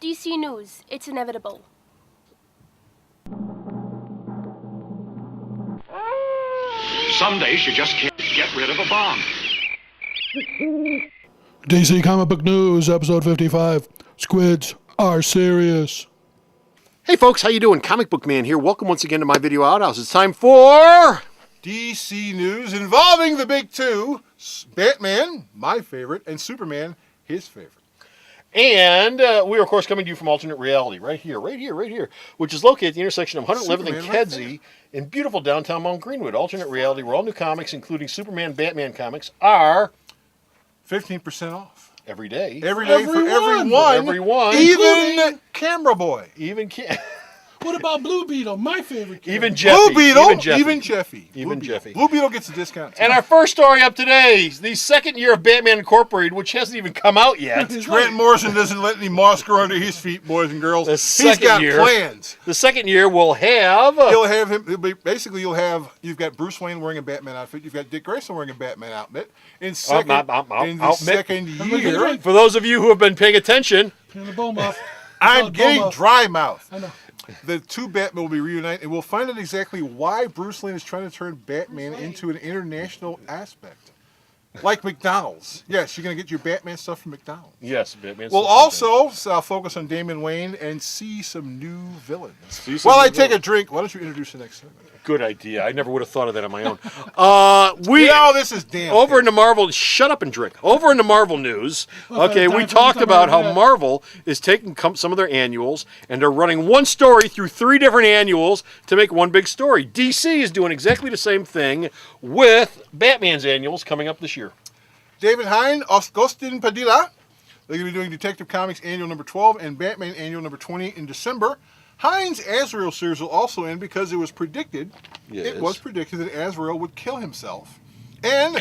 DC News, it's inevitable. Some days you just can't get rid of a bomb. DC Comic Book News, episode 55. Squids are serious. Hey folks, how you doing? Comic Book Man here. Welcome once again to my video outhouse. It's time for DC News involving the big two, Batman, my favorite, and Superman, his favorite. And we are, of course, coming to you from Alternate Reality, right here, which is located at the intersection of 111th and Kedzie in beautiful downtown Mount Greenwood. Alternate Reality, where all new comics, including Superman, Batman comics, are 15% off. Every day. Every day for everyone. Even Camera Boy. What about Blue Beetle, my favorite character? Even Jeffy. Even Jeffy. Blue Beetle gets a discount too. And our first story up today, the second year of Batman Incorporated, which hasn't even come out yet. Grant Morrison doesn't let any moss grow under his feet, boys and girls. He's got plans. The second year will have... You'll have Bruce Wayne wearing a Batman outfit. You've got Dick Grayson wearing a Batman outfit. In the second year... For those of you who have been paying attention... I'm getting dry mouth. I know. The two Batmen will be reunited, and we'll find out exactly why Bruce Wayne is trying to turn Batman into an international aspect. Like McDonald's. Yes, you're going to get your Batman stuff from McDonald's. Yes, Batman We'll also focus on Damian Wayne and see some new villains. While I take a drink, why don't you introduce the next segment? Good idea. I never would have thought of that on my own. This is damn. Over in the Marvel, shut up and drink. Over in the Marvel news, okay, we talked about how Marvel is taking some of their annuals and they're running one story through 3 different annuals to make one big story. DC is doing exactly the same thing with Batman's annuals coming up this year. David Hine, Agustin Padilla. They're going to be doing Detective Comics Annual number 12 and Batman Annual number 20 in December. Hine's Azrael series will also end because it was predicted. It was predicted that Azrael would kill himself. And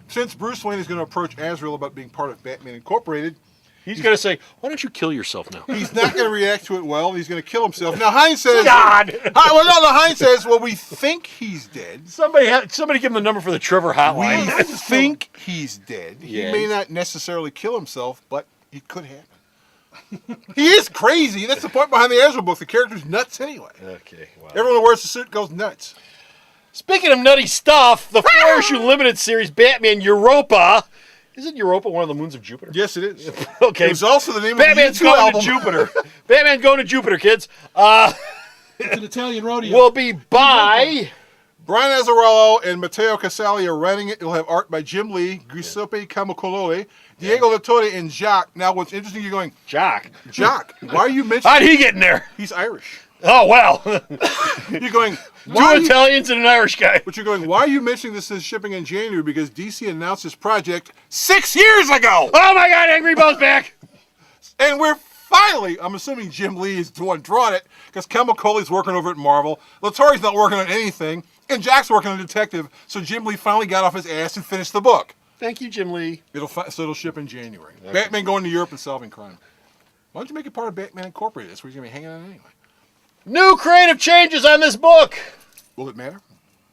since Bruce Wayne is going to approach Azrael about being part of Batman Incorporated, he's going to say, "Why don't you kill yourself now?" He's not going to react to it well. He's going to kill himself. Now Hine says, Hine says, "Well, we think he's dead." Somebody give him the number for the Trevor hotline. We think he's dead. He may not necessarily kill himself, but it could happen. He is crazy. That's the point behind the Ezra book. The character's nuts anyway. Okay, wow. Everyone who wears the suit goes nuts. Speaking of nutty stuff, the 4-issue limited series Batman Europa. Isn't Europa one of the moons of Jupiter? Yes, it is. Okay. It's also the name Batman's of the going album. to Jupiter. Batman's going to Jupiter, kids. It's an Italian rodeo. Will be by Brian Azzarello and Matteo Casali are writing it. It'll have art by Jim Lee, Giuseppe Camuncoli, Diego Latore, and Jacques. Now, what's interesting, you're going, Jacques, why are you mentioning... How'd he get in there? He's Irish. Oh, well. You're going... Two Italians and an Irish guy. But you're going, why are you mentioning this as shipping in January? Because DC announced this project 6 years ago! Oh, my God, Angry Bill's back! And we're finally, I'm assuming Jim Lee is the one drawing it, because Camuncoli's working over at Marvel, Latore's not working on anything, and Jack's working on Detective, so Jim Lee finally got off his ass and finished the book. Thank you, Jim Lee. It'll ship in January. Okay. Batman going to Europe and solving crime. Why don't you make it part of Batman Incorporated? That's where he's going to be hanging out anyway. New creative changes on this book. Will it matter?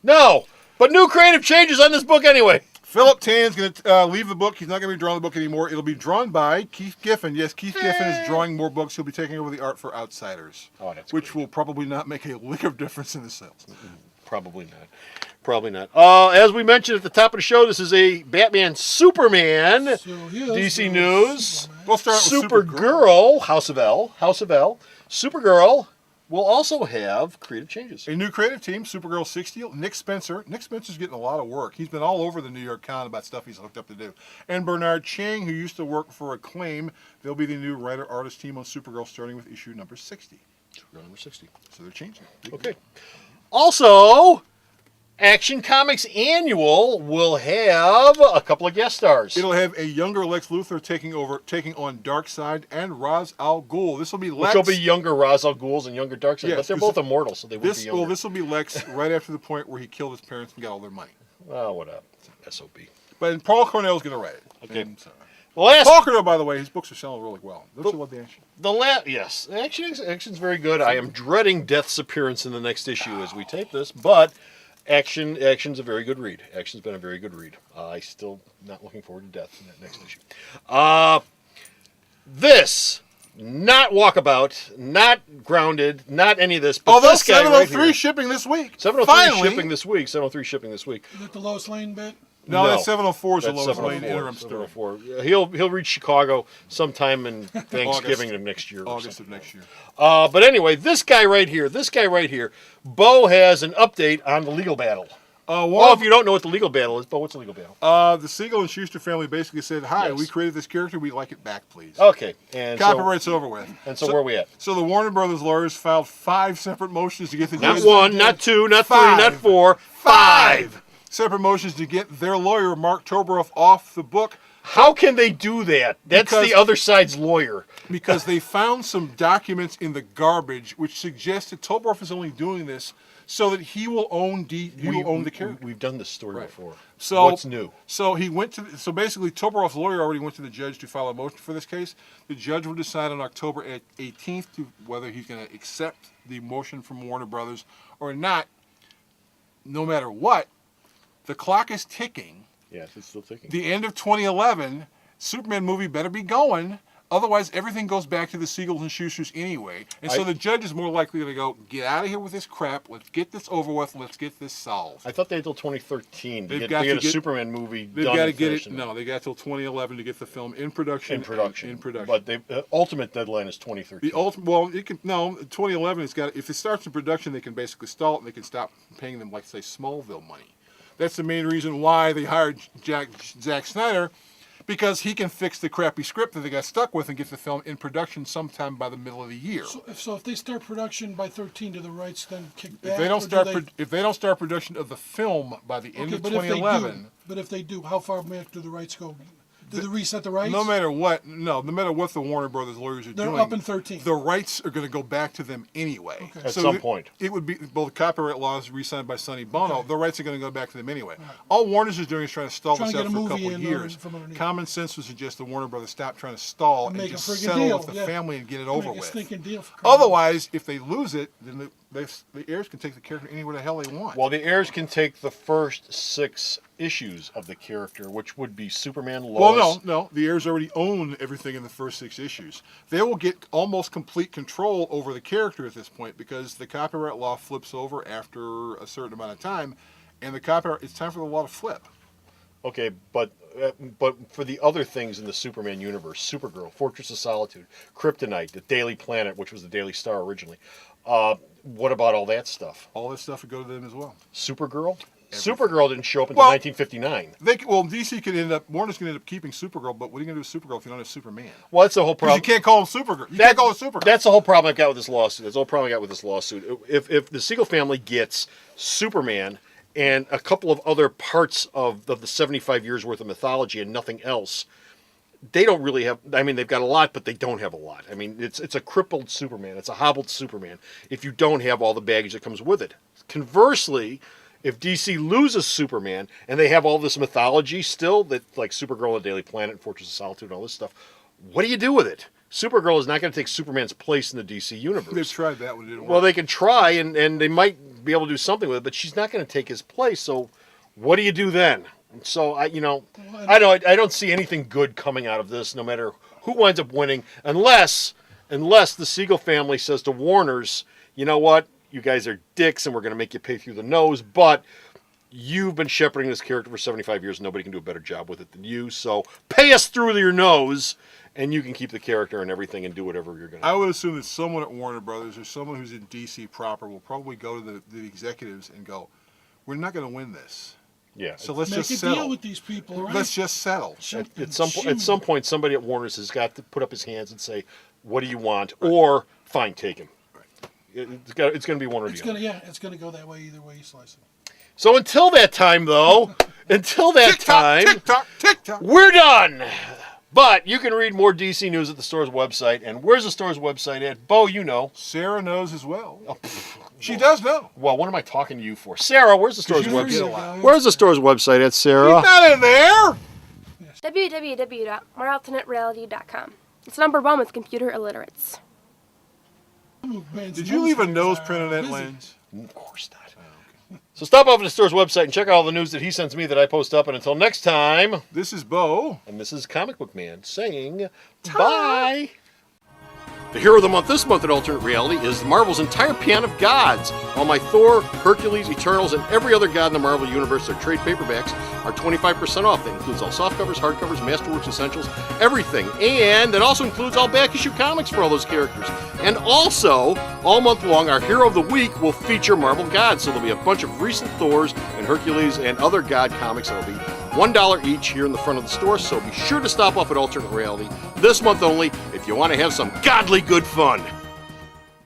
No, but new creative changes on this book anyway. Philip Tan's going to leave the book. He's not going to be drawing the book anymore. It'll be drawn by Keith Giffen. Yes, Keith Giffen is drawing more books. He'll be taking over the art for Outsiders, which will probably not make a lick of difference in the sales. Probably not. As we mentioned at the top of the show, this is a Batman Superman DC News. We'll start with Supergirl, House of L. Supergirl will also have creative changes. A new creative team, Supergirl 60, Nick Spencer. Nick Spencer's getting a lot of work. He's been all over the New York Con about stuff he's hooked up to do. And Bernard Chang, who used to work for Acclaim, they'll be the new writer-artist team on Supergirl starting with issue number 60. Supergirl number 60. So they're changing. Okay. Also, Action Comics Annual will have a couple of guest stars. It'll have a younger Lex Luthor taking on Darkseid and Ra's al Ghul. This will be Lex. Which will be younger Ra's al Ghul's and younger Darkseid, yes, but they're both immortal, so they won't be younger. Well, this will be Lex right after the point where he killed his parents and got all their money. Oh, what up? SOB. But Paul Cornell's going to write it. Okay. Paul Cornell, by the way, his books are selling really well. Don't you love the action? Yes, action's very good. I am dreading Death's appearance in the next issue as we tape this, but Action's a very good read. Action's been a very good read. I still not looking forward to Death in that next issue. This Not Walkabout, not Grounded, not any of this. But Although this guy 703 right here, shipping this week. 703 Finally. shipping this week. 703 shipping this week. Is that the Lois Lane bit? No, that's 704 is the That's Lois Lane 704, interim story. 704. He'll reach Chicago sometime in Thanksgiving of next year. or August of something. next year. But anyway, this guy right here, Bo has an update on the legal battle. Well, if you don't know what the legal battle is, Bo, what's the legal battle? The Siegel and Schuster family basically said, "Hi, Yes. we created this character. We'd like it back, please." Okay, and Copyright's over with. so where are we at? So the Warner Brothers lawyers filed 5 separate motions to get the Not judge- one, not two, not three, Five. not four, 5. separate motions to get their lawyer Mark Toberoff off the book How can they do that? That's Because- the other side's lawyer. because they found some documents in the garbage which suggest that Toberoff is only doing this so that he will own the character. We've done this story before. So what's new? So he went to. So basically, Toberoff's lawyer already went to the judge to file a motion for this case. The judge will decide on October 18th to whether he's going to accept the motion from Warner Brothers or not. No matter what, the clock is ticking. Yes, it's still ticking. The end of 2011, Superman movie better be going. Otherwise, everything goes back to the Siegels and Schusters anyway. And so the judge is more likely to go, get out of here with this crap. Let's get this over with. Let's get this solved. I thought they had till 2013 to They've get to a get- Superman movie They've done. got to and get finished it. and No, they got till 2011 to get the film in production. in production. In production. But the ultimate deadline is 2013. The ultimate, well, it can no 2011. It's got if it starts in production, they can basically stall it and they can stop paying them like say Smallville money. That's the main reason why they hired Zack Snyder, because he can fix the crappy script that they got stuck with and get the film in production sometime by the middle of the year. So if they start production by 13 do the rights then kick back? If they don't or do start they- if they don't start production of the film by the end Okay, of but if they 2011. do, how far back do the rights go? Do they reset the rights? No matter what the Warner Brothers lawyers are They're doing, up in 13. the rights are going to go back to them anyway. Okay. At some point. It would be, both copyright laws re-signed by Sonny Bono, the rights are going to go back to them anyway. All Warner's is doing is trying to stall Trying this to out get a for a movie couple of in years. from underneath. Common sense would suggest the Warner Brothers stop trying to stall and Make a just friggin' settle deal, with the yeah. family and get it over Make a with. stinking deal for crying out Otherwise, if they lose it, then the heirs can take the character anywhere the hell they want. Well, the heirs can take the first 6 issues of the character, which would be Superman, Lois. Well, no. The heirs already own everything in the first 6 issues. They will get almost complete control over the character at this point because the copyright law flips over after a certain amount of time, and it's time for the law to flip. Okay, but for the other things in the Superman universe, Supergirl, Fortress of Solitude, Kryptonite, the Daily Planet, which was the Daily Star originally. What about all that stuff? All this stuff would go to them as well. Supergirl? Everything. Supergirl didn't show up until Well- 1959. DC could end up, Warner's going to end up keeping Supergirl, but what are you going to do with Supergirl if you don't have Superman? Well, that's the whole Because problem. you can't call him Supergirl. You can't call it Supergirl. That's the whole problem I've got with this lawsuit. That's the whole problem I got with this lawsuit. If the Siegel family gets Superman and a couple of other parts of the 75 years worth of mythology and nothing else, they don't really have. I mean, they've got a lot, but they don't have a lot. I mean, it's a crippled Superman. It's a hobbled Superman. If you don't have all the baggage that comes with it. Conversely, if DC loses Superman and they have all this mythology still, that like Supergirl and the Daily Planet, Fortress of Solitude, and all this stuff, what do you do with it? Supergirl is not going to take Superman's place in the DC universe. They've tried that one. It didn't work. Well, they can try, and they might be able to do something with it, but she's not going to take his place. So, what do you do then? So I don't see anything good coming out of this, no matter who winds up winning, unless the Siegel family says to Warner's, you know what, you guys are dicks, and we're going to make you pay through the nose, but you've been shepherding this character for 75 years. Nobody can do a better job with it than you. So pay us through your nose, and you can keep the character and everything and do whatever you're going to do. I would assume that someone at Warner Brothers or someone who's in DC proper will probably go to the executives and go, we're not going to win this. Yeah. So let's Make just a settle. deal with these people, right? Let's just settle. At some point, somebody at Warner's has got to put up his hands and say, "What do you want?" Or, "Fine, take him." It's going to be one or the other. It's gonna go that way either way you slice it. So until that time, though, Tick-tock, tick-tock. we're done. But you can read more DC news at the store's website. And where's the store's website at? Bo, you know. Sarah knows as well. She does know. Well, what am I talking to you for? Sarah, where's the store's you forget a website? lot. Where's the store's website at, Sarah? Not in there. www.morealternatereality.com. It's number 1 with computer illiterates. Did you leave a nose print on that lens? Of course not. So stop off at the store's website and check out all the news that he sends me that I post up. And until next time, This is Bo. and this is Comic Book Man saying bye. The hero of the month this month at Alternate Reality is Marvel's entire pantheon of gods. All my Thor, Hercules, Eternals, and every other god in the Marvel Universe, their trade paperbacks, are 25% off. That includes all softcovers, hardcovers, Masterworks Essentials, everything. And that also includes all back issue comics for all those characters. And also, all month long, our Hero of the Week will feature Marvel gods. So there'll be a bunch of recent Thors and Hercules and other god comics that'll be $1 each here in the front of the store. So be sure to stop off at Alternate Reality this month only if you want to have some godly good fun.